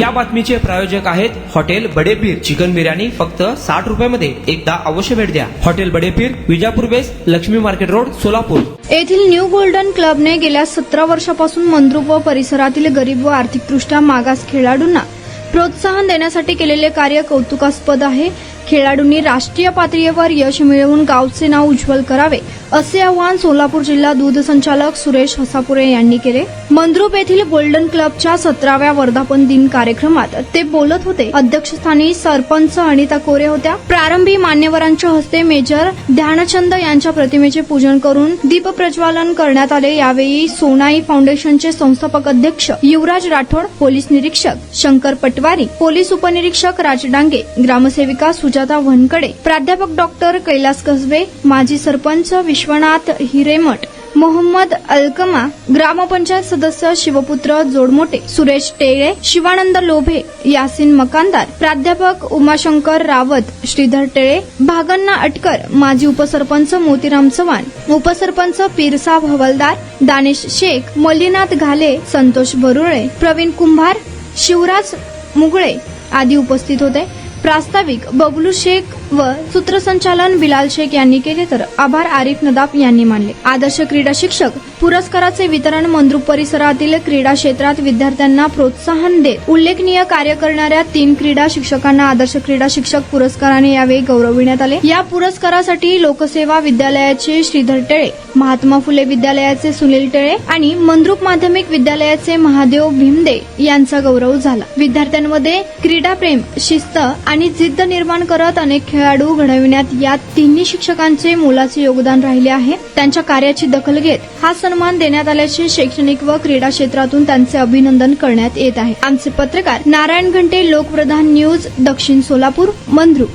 या बातमीचे प्रायोजक आहेत हॉटेल बडेपीर. चिकन बिर्याणी फक्त 60 रुपयामध्ये. एकदा अवश्य भेट द्या. Hotel Badepeer, Vijapur west, Lakshmi market road, Solapur. येथील न्यू गोल्डन क्लबने गेल्या 17 वर्षापासून मंद्रुप व परिसरातील गरीब व आर्थिकदृष्ट्या मागास खेळाडूंना प्रोत्साहन देण्यासाठी केलेले कार्य कौतुकास्पद आहे. खेळाडूंनी राष्ट्रीय पातळीवर यश मिळवून गावचे नाव उज्ज्वल करावे असे आवाहन सोलापूर जिल्हा दूध संचालक सुरेश हसापुरे यांनी केले. मंद्रुप येथील गोल्डन क्लबच्या 17व्या वर्धापन दिन कार्यक्रमात ते बोलत होते. अध्यक्षस्थानी सरपंच अनिता कोरे होत्या. प्रारंभी मान्यवरांच्या हस्ते मेजर ध्यानचंद यांच्या प्रतिमेचे पूजन करून दीप प्रज्वलन करण्यात आले. यावेळी सोनाई फाउंडेशनचे संस्थापक अध्यक्ष युवराज राठोड, पोलीस निरीक्षक शंकर पटवारी, पोलीस उपनिरीक्षक राज डांगे, ग्रामसेविका सुजाता वनकडे, प्राध्यापक डॉक्टर कैलास कसबे, माजी सरपंच विश्वनाथ हिरेमठ, मोहम्मद अलकमा, ग्रामपंचायत सदस्य शिवपुत्र जोडमोटे, सुरेश टेळे, शिवानंद लोभे, यासिन मकानदार, प्राध्यापक उमाशंकर रावत, श्रीधर टेळे, भागन्ना अटकर, माजी उपसरपंच मोतीराम चव्हाण, उपसरपंच पीरसाब हवालदार, दानिश शेख, मल्लीनाथ घाले, संतोष बरुळे, प्रवीण कुंभार, शिवराज मुगळे आदी उपस्थित होते. प्रास्ताविक बबलू शेख व सूत्रसंचालन बिलाल शेख यांनी केले तर आभार आरिफ नदाफ यांनी मानले. आदर्श क्रीडा शिक्षक पुरस्काराचे वितरण मंद्रुप परिसरातील क्रीडा क्षेत्रात विद्यार्थ्यांना प्रोत्साहन देत उल्लेखनीय कार्य करणाऱ्या 3 क्रीडा शिक्षकांना आदर्श क्रीडा शिक्षक पुरस्काराने यावेळी गौरविण्यात आले. या पुरस्कारासाठी लोकसेवा विद्यालयाचे श्रीधर टेळे, महात्मा फुले विद्यालयाचे सुनील टेळे आणि मंद्रुप माध्यमिक विद्यालयाचे महादेव भीमदे यांचा गौरव झाला. विद्यार्थ्यांमध्ये क्रीडाप्रेम, शिस्त आणि जिद्द निर्माण करत अनेक खेळाडू घडविण्यात या तिन्ही शिक्षकांचे मोलाचे योगदान राहिले आहे. त्यांच्या कार्याची दखल घेत हा सन्मान देण्यात आल्याचे शैक्षणिक व क्रीडा क्षेत्रातून त्यांचे अभिनंदन करण्यात येत आहे. आमचे पत्रकार नारायण घंटे, लोकप्रधान न्यूज, दक्षिण सोलापूर, मंद्रुप.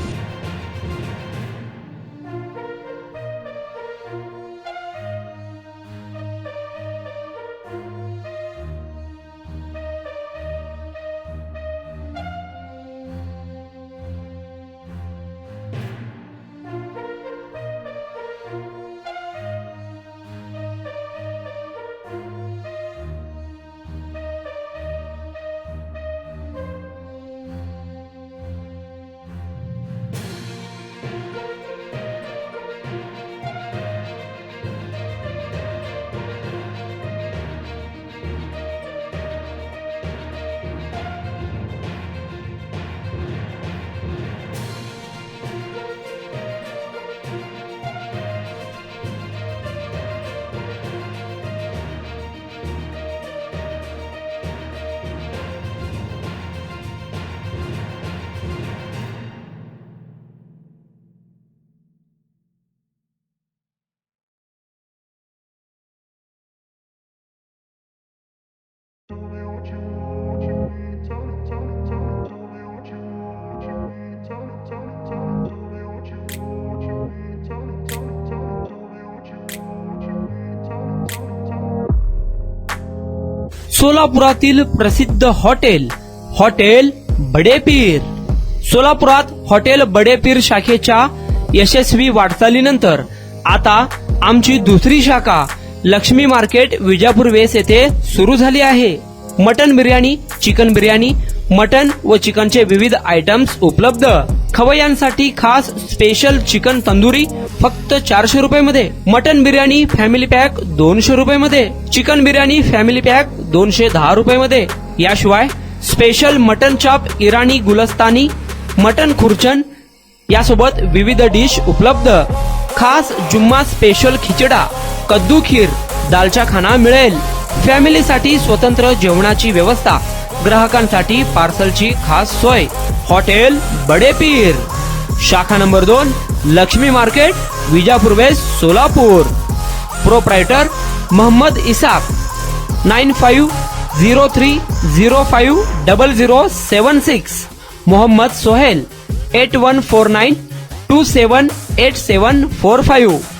सोलापुरातील प्रसिद्ध हॉटेल हॉटेल बडेपीर. सोलापुरात हॉटेल बडेपीर शाखेच्या यशस्वी वाटचालीनंतर आता आमची दुसरी शाखा लक्ष्मी मार्केट, विजापूर वेस्ट येथे सुरू झाली आहे. Mutton biryani, chicken biryani, mutton व चिकनचे विविध आयटम्स उपलब्ध. खवय्यांसाठी खास स्पेशल चिकन तंदुरी फक्त 400 रुपयामध्ये. मटन बिर्याणी फॅमिली पॅक 200 रुपयामध्ये. चिकन बिर्याणी फॅमिली पॅक 210 रुपयामध्ये. याशिवाय special mutton chop, Irani Gulastani, mutton khurchan यासोबत विविध डिश उपलब्ध. खास जुम्मा स्पेशल खिचडा, कद्दू खीर, दालचा खाना मिळेल. फॅमिलीसाठी स्वतंत्र जेवणाची व्यवस्था, ग्राहकांसाठी पार्सलची खास सोय. हॉटेल बडेपीर, शाखा number 2, Lakshmi market, Vijapur west, Solapur. Proprietor Mohammad Isaq. 9503050076. Mohammad Sohail. 8149278745.